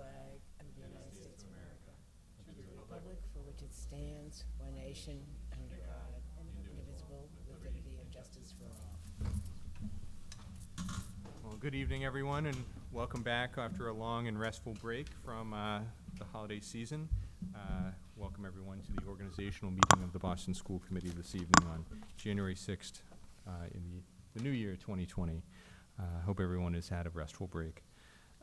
flag of the United States of America, and to the republic for which it stands, one nation, under God, indivisible, with liberty and justice for all. Well, good evening, everyone, and welcome back after a long and restful break from the holiday season. Welcome, everyone, to the organizational meeting of the Boston School Committee this evening on January 6th in the new year, 2020. Hope everyone has had a restful break.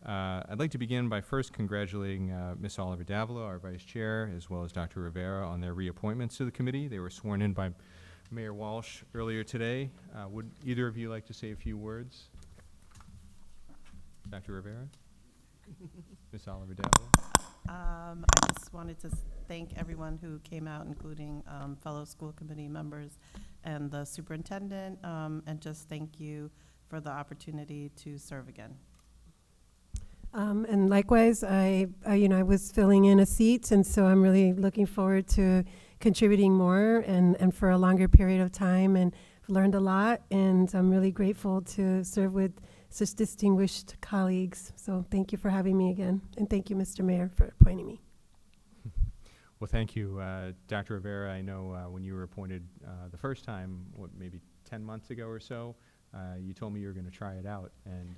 I'd like to begin by first congratulating Ms. Oliver Davila, our Vice Chair, as well as Dr. Rivera on their reappointments to the committee. They were sworn in by Mayor Walsh earlier today. Would either of you like to say a few words? Dr. Rivera? Ms. Oliver Davila? I just wanted to thank everyone who came out, including fellow school committee members and the superintendent, and just thank you for the opportunity to serve again. And likewise, I was filling in a seat, and so I'm really looking forward to contributing more and for a longer period of time, and I've learned a lot, and I'm really grateful to serve with such distinguished colleagues. So thank you for having me again, and thank you, Mr. Mayor, for appointing me. Well, thank you, Dr. Rivera. I know when you were appointed the first time, maybe 10 months ago or so, you told me you were going to try it out, and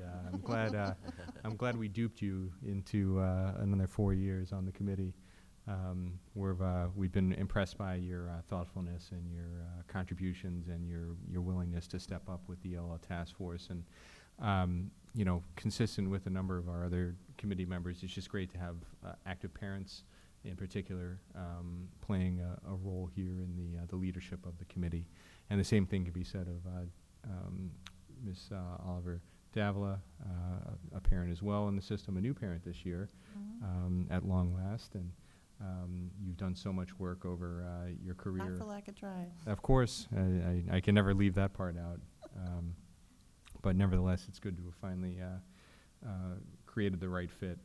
I'm glad we duped you into another 4 years on the committee. We've been impressed by your thoughtfulness and your contributions and your willingness to step up with the ELL task force, and consistent with a number of our other committee members. It's just great to have active parents, in particular, playing a role here in the leadership of the committee. And the same thing can be said of Ms. Oliver Davila, a parent as well in the system, a new parent this year, at long last. And you've done so much work over your career. Not for lack of trying. Of course, I can never leave that part out. But nevertheless, it's good to have finally created the right fit.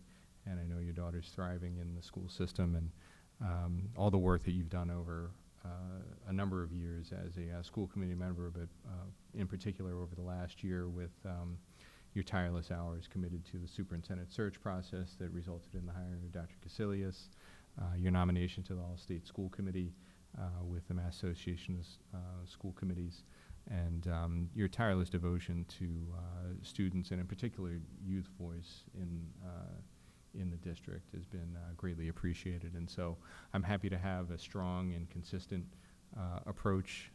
And I know your daughter's thriving in the school system, and all the work that you've done over a number of years as a school committee member, but in particular over the last year with your tireless hours committed to the superintendent search process that resulted in the hiring of Dr. Casilius, your nomination to the All-State School Committee with the Mass Association of School Committees, and your tireless devotion to students, and in particular youth voice in the district has been greatly appreciated. And so I'm happy to have a strong and consistent approach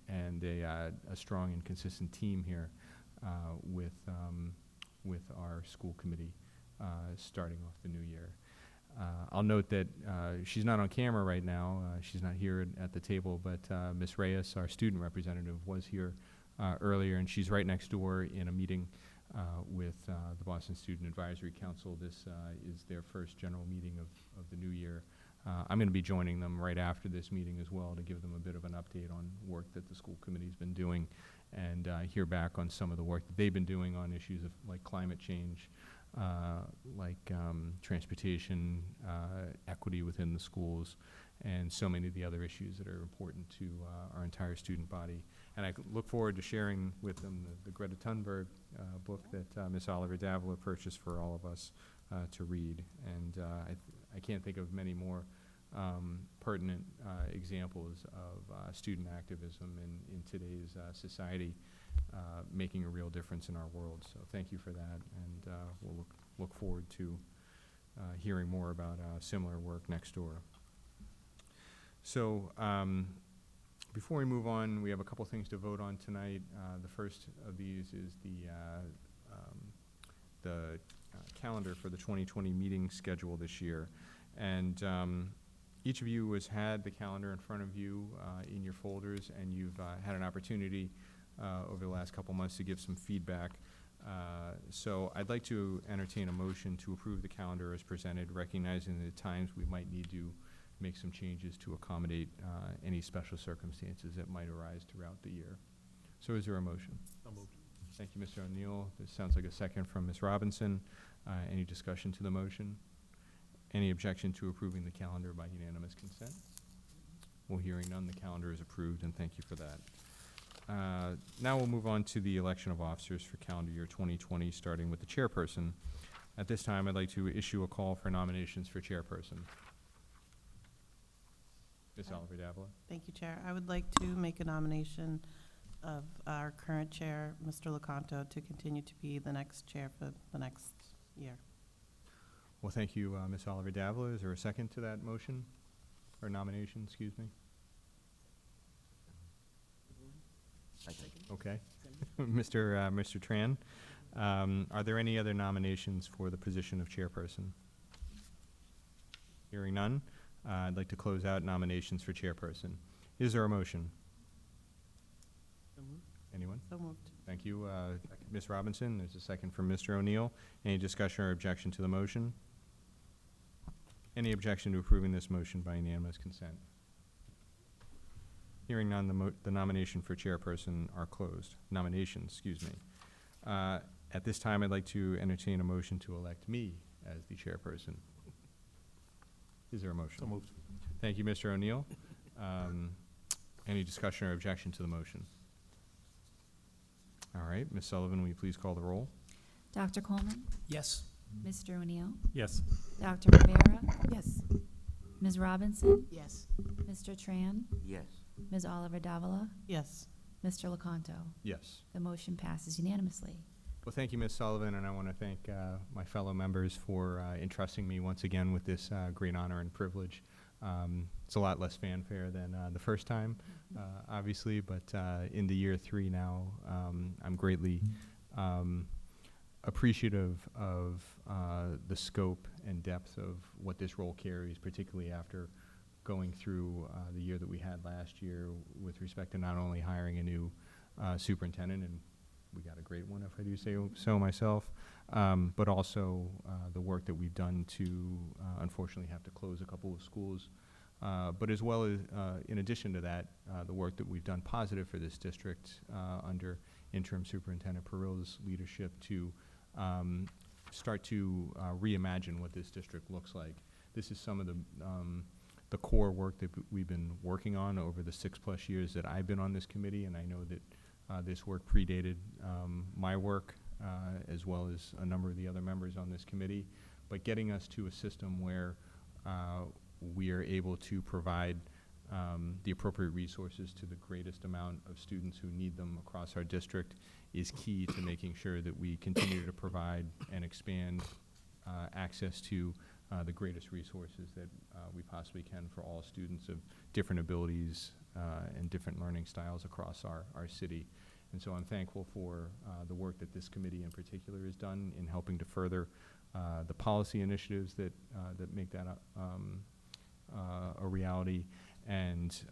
and a strong and consistent team here with our school committee starting off the new year. I'll note that she's not on camera right now. She's not here at the table, but Ms. Reyes, our student representative, was here earlier, and she's right next door in a meeting with the Boston Student Advisory Council. This is their first general meeting of the new year. I'm going to be joining them right after this meeting as well to give them a bit of an update on work that the school committee's been doing, and hear back on some of the work that they've been doing on issues of like climate change, like transportation, equity within the schools, and so many of the other issues that are important to our entire student body. And I look forward to sharing with them the Greta Thunberg book that Ms. Oliver Davila purchased for all of us to read. And I can't think of many more pertinent examples of student activism in today's society, making a real difference in our world. So thank you for that, and we'll look forward to hearing more about similar work next door. So before we move on, we have a couple things to vote on tonight. The first of these is the calendar for the 2020 meeting schedule this year. And each of you has had the calendar in front of you in your folders, and you've had an opportunity over the last couple months to give some feedback. So I'd like to entertain a motion to approve the calendar as presented, recognizing that at times we might need to make some changes to accommodate any special circumstances that might arise throughout the year. So is there a motion? So moved. Thank you, Mr. O'Neill. This sounds like a second from Ms. Robinson. Any discussion to the motion? Any objection to approving the calendar by unanimous consent? Well, hearing none, the calendar is approved, and thank you for that. Now we'll move on to the election of officers for calendar year 2020, starting with the chairperson. At this time, I'd like to issue a call for nominations for chairperson. Ms. Oliver Davila. Thank you, Chair. I would like to make a nomination of our current chair, Mr. Lecanto, to continue to be the next chair for the next year. Well, thank you, Ms. Oliver Davila. Is there a second to that motion, or nomination, excuse me? Okay. Mr. Tran, are there any other nominations for the position of chairperson? Hearing none, I'd like to close out nominations for chairperson. Is there a motion? Anyone? So moved. Thank you. Ms. Robinson, there's a second from Mr. O'Neill. Any discussion or objection to the motion? Any objection to approving this motion by unanimous consent? Hearing none, the nomination for chairperson are closed. Nominations, excuse me. At this time, I'd like to entertain a motion to elect me as the chairperson. Is there a motion? So moved. Thank you, Mr. O'Neill. Any discussion or objection to the motion? All right, Ms. Sullivan, will you please call the roll? Dr. Coleman, Yes. Mr. O'Neill, Yes. Dr. Rivera, Yes. Ms. Robinson, Yes. Mr. Tran, Yes. Ms. Oliver Davila, Yes. Mr. Lecanto. Yes. The motion passes unanimously. Well, thank you, Ms. Sullivan, and I want to thank my fellow members for entrusting me once again with this great honor and privilege. It's a lot less fanfare than the first time, obviously, but in the year 3 now, I'm greatly appreciative of the scope and depth of what this role carries, particularly after going through the year that we had last year with respect to not only hiring a new superintendent, and we got a great one, if I do say so myself, but also the work that we've done to unfortunately have to close a couple of schools, but as well as, in addition to that, the work that we've done positive for this district under interim superintendent Perril's leadership to start to reimagine what this district looks like. This is some of the core work that we've been working on over the 6+ years that I've been on this committee, and I know that this work predated my work as well as a number of the other members on this committee, but getting us to a system where we are able to provide the appropriate resources to the greatest amount of students who need them across our district is key to making sure that we continue to provide and expand access to the greatest resources that we possibly can for all students of different abilities and different learning styles across our city. And so I'm thankful for the work that this committee in particular has done in helping to further the policy initiatives that make that a reality, and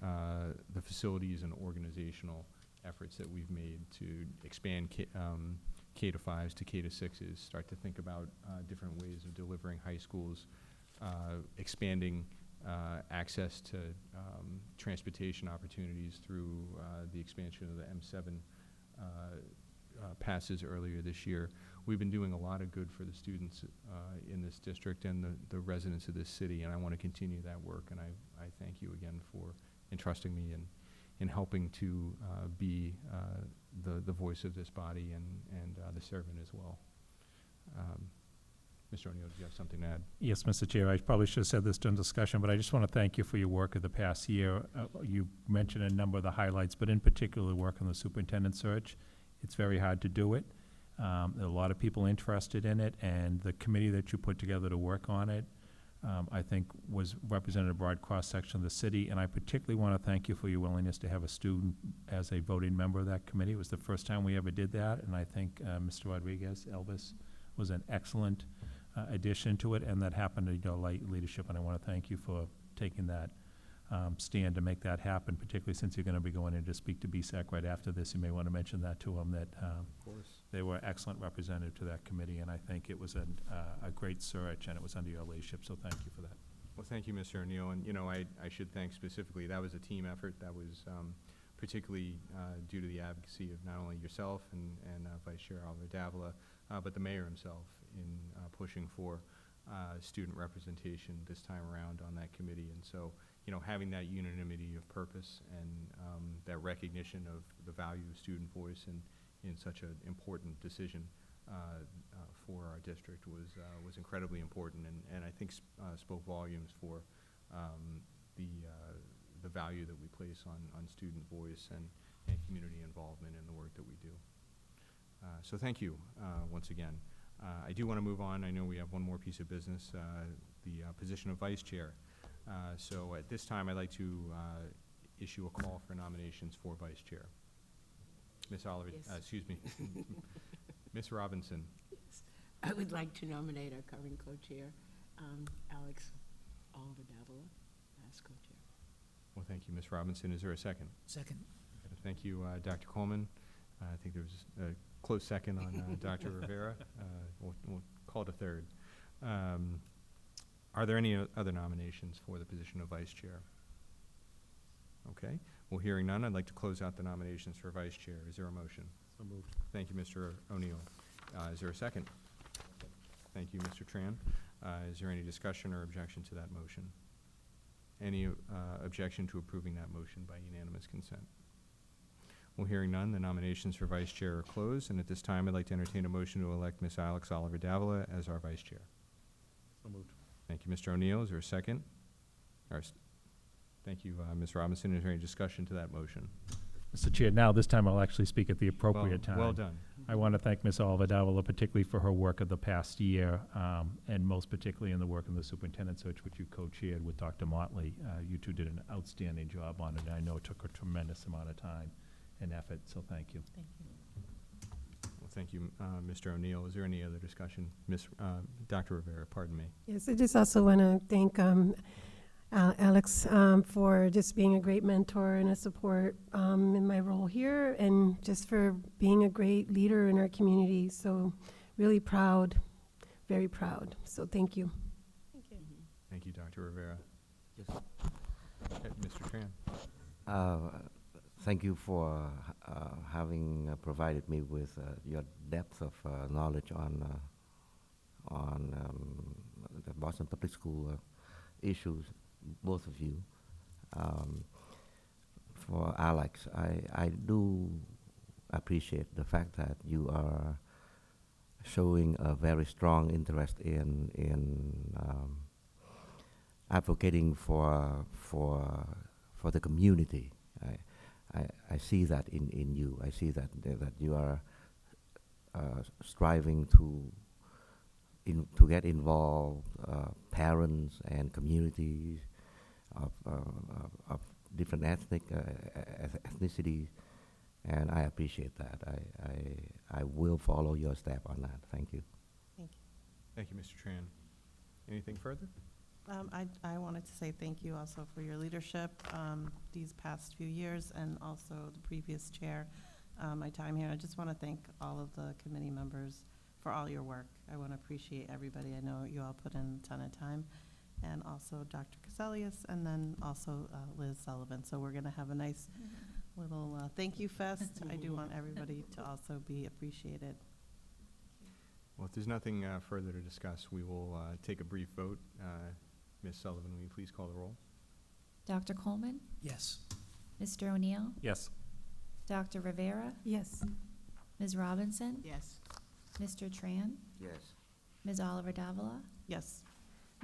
the facilities and organizational efforts that we've made to expand K-5s to K-6s, start to think about different ways of delivering high schools, expanding access to transportation opportunities through the expansion of the M7 passes earlier this year. We've been doing a lot of good for the students in this district and the residents of this city, and I want to continue that work, and I thank you again for entrusting me in helping to be the voice of this body and the servant as well. Mr. O'Neill, do you have something to add? Yes, Mr. Chair. I probably should have said this during discussion, but I just want to thank you for your work of the past year. You mentioned a number of the highlights, but in particular, work on the superintendent search. It's very hard to do it. There are a lot of people interested in it, and the committee that you put together to work on it, I think, represented a broad cross-section of the city, and I particularly want to thank you for your willingness to have a student as a voting member of that committee. It was the first time we ever did that, and I think Mr. Rodriguez, Elvis, was an excellent addition to it, and that happened to your leadership, and I want to thank you for taking that stand to make that happen, particularly since you're going to be going in to speak to BSAC right after this. You may want to mention that to them, that Of course. they were excellent representative to that committee, and I think it was a great search, and it was under your leadership, so thank you for that. Well, thank you, Mr. O'Neill, and I should thank specifically, that was a team effort. That was particularly due to the advocacy of not only yourself and Vice Chair Oliver Davila, but the mayor himself in pushing for student representation this time around on that committee. And so, having that unanimity of purpose and that recognition of the value of student voice in such an important decision for our district was incredibly important, and I think spoke volumes for the value that we place on student voice and community involvement in the work that we do. So thank you once again. I do want to move on. I know we have one more piece of business, the position of vice chair. So at this time, I'd like to issue a call for nominations for vice chair. Ms. Oliver, Yes. excuse me, Ms. Robinson. Yes. I would like to nominate our current co-chair, Alex Oliver Davila, as co-chair. Well, thank you, Ms. Robinson. Is there a second? Second. Thank you, Dr. Coleman. I think there was a close second on Dr. Rivera. We'll call it a third. Are there any other nominations for the position of vice chair? Okay. Well, hearing none, I'd like to close out the nominations for vice chair. Is there a motion? So moved. Thank you, Mr. O'Neill. Is there a second? Thank you, Mr. Tran. Is there any discussion or objection to that motion? Any objection to approving that motion by unanimous consent? Well, hearing none, the nominations for vice chair are closed, and at this time, I'd like to entertain a motion to elect Ms. Alex Oliver Davila as our vice chair. So moved. Thank you, Mr. O'Neill. Is there a second? Thank you, Ms. Robinson. Is there any discussion to that motion? Mr. Chair, now this time I'll actually speak at the appropriate time. Well done. I want to thank Ms. Oliver Davila particularly for her work of the past year, and most particularly in the work in the superintendent search, which you co-chaired with Dr. Motley. You two did an outstanding job on it, and I know it took a tremendous amount of time and effort, so thank you. Thank you. Well, thank you, Mr. O'Neill. Is there any other discussion? Dr. Rivera, pardon me. Yes, I just also want to thank Alex for just being a great mentor and a support in my role here, and just for being a great leader in our community. So really proud, very proud. So thank you. Thank you. Thank you, Dr. Rivera. Yes. Mr. Tran. Thank you for having provided me with your depth of knowledge on the Boston Public School issues, both of you. For Alex, I do appreciate the fact that you are showing a very strong interest in advocating for the community. I see that in you. I see that you are striving to get involved parents and communities of different ethnicities, and I appreciate that. I will follow your step on that. Thank you. Thank you. Thank you, Mr. Tran. Anything further? I wanted to say thank you also for your leadership these past few years, and also the previous chair, my time here. I just want to thank all of the committee members for all your work. I want to appreciate everybody. I know you all put in a ton of time, and also Dr. Caselius, and then also Liz Sullivan. So we're going to have a nice little thank you fest. I do want everybody to also be appreciated. Well, if there's nothing further to discuss, we will take a brief vote. Ms. Sullivan, will you please call the roll? Dr. Coleman, Yes. Mr. O'Neill, Yes. Dr. Rivera, Yes. Ms. Robinson, Yes. Mr. Tran, Yes. Ms. Oliver Davila, Yes.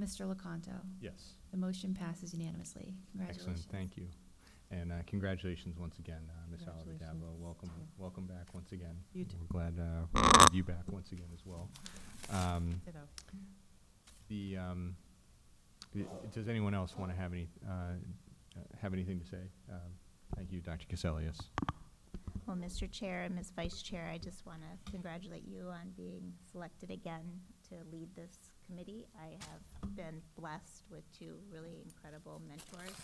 Mr. Lecanto. Yes. The motion passes unanimously. Congratulations. Excellent, thank you. And congratulations once again, Ms. Oliver Davila. Congratulations. Welcome back once again. You too. We're glad to have you back once again as well. Ditto. Does anyone else want to have anything to say? Thank you, Dr. Caselius. Well, Mr. Chair and Ms. Vice Chair, I just want to congratulate you on being selected again to lead this committee. I have been blessed with two really incredible mentors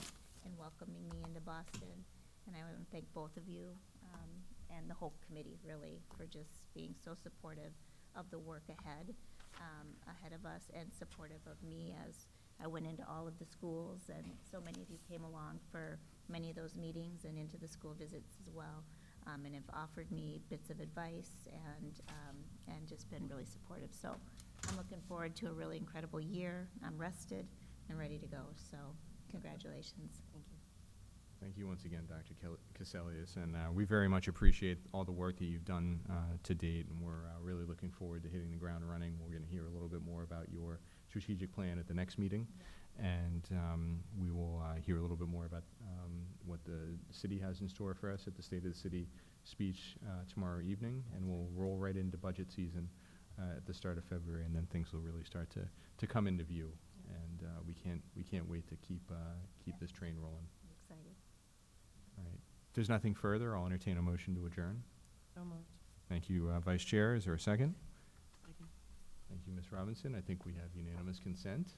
in welcoming me into Boston, and I want to thank both of you and the whole committee, really, for just being so supportive of the work ahead of us, and supportive of me as I went into all of the schools, and so many of you came along for many of those meetings and into the school visits as well, and have offered me bits of advice and just been really supportive. So I'm looking forward to a really incredible year. I'm rested and ready to go. So congratulations. Thank you. Thank you once again, Dr. Caselius, and we very much appreciate all the work that you've done to date, and we're really looking forward to hitting the ground running. We're going to hear a little bit more about your strategic plan at the next meeting, and we will hear a little bit more about what the city has in store for us at the State of the City speech tomorrow evening, and we'll roll right into budget season at the start of February, and then things will really start to come into view, and we can't wait to keep this train rolling. I'm excited. All right. If there's nothing further, I'll entertain a motion to adjourn. So moved. Thank you, Vice Chair. Is there a second? Thank you, Ms. Robinson. I think we have unanimous consent.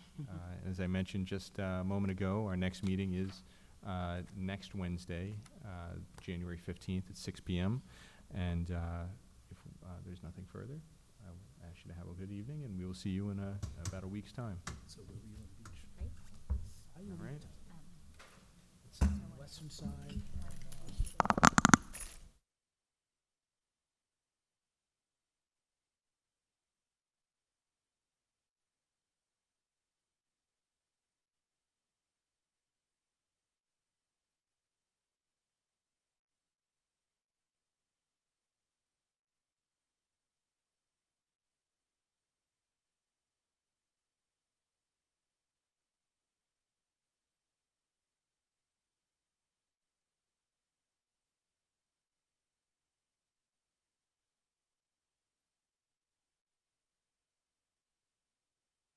As I mentioned just a moment ago, our next meeting is next Wednesday, January 15th at 6 p.m. And if there's nothing further, I will ask you to have a good evening, and we will see you in about a week's time. So where were you on the beach? Right? All right. Um, Western side.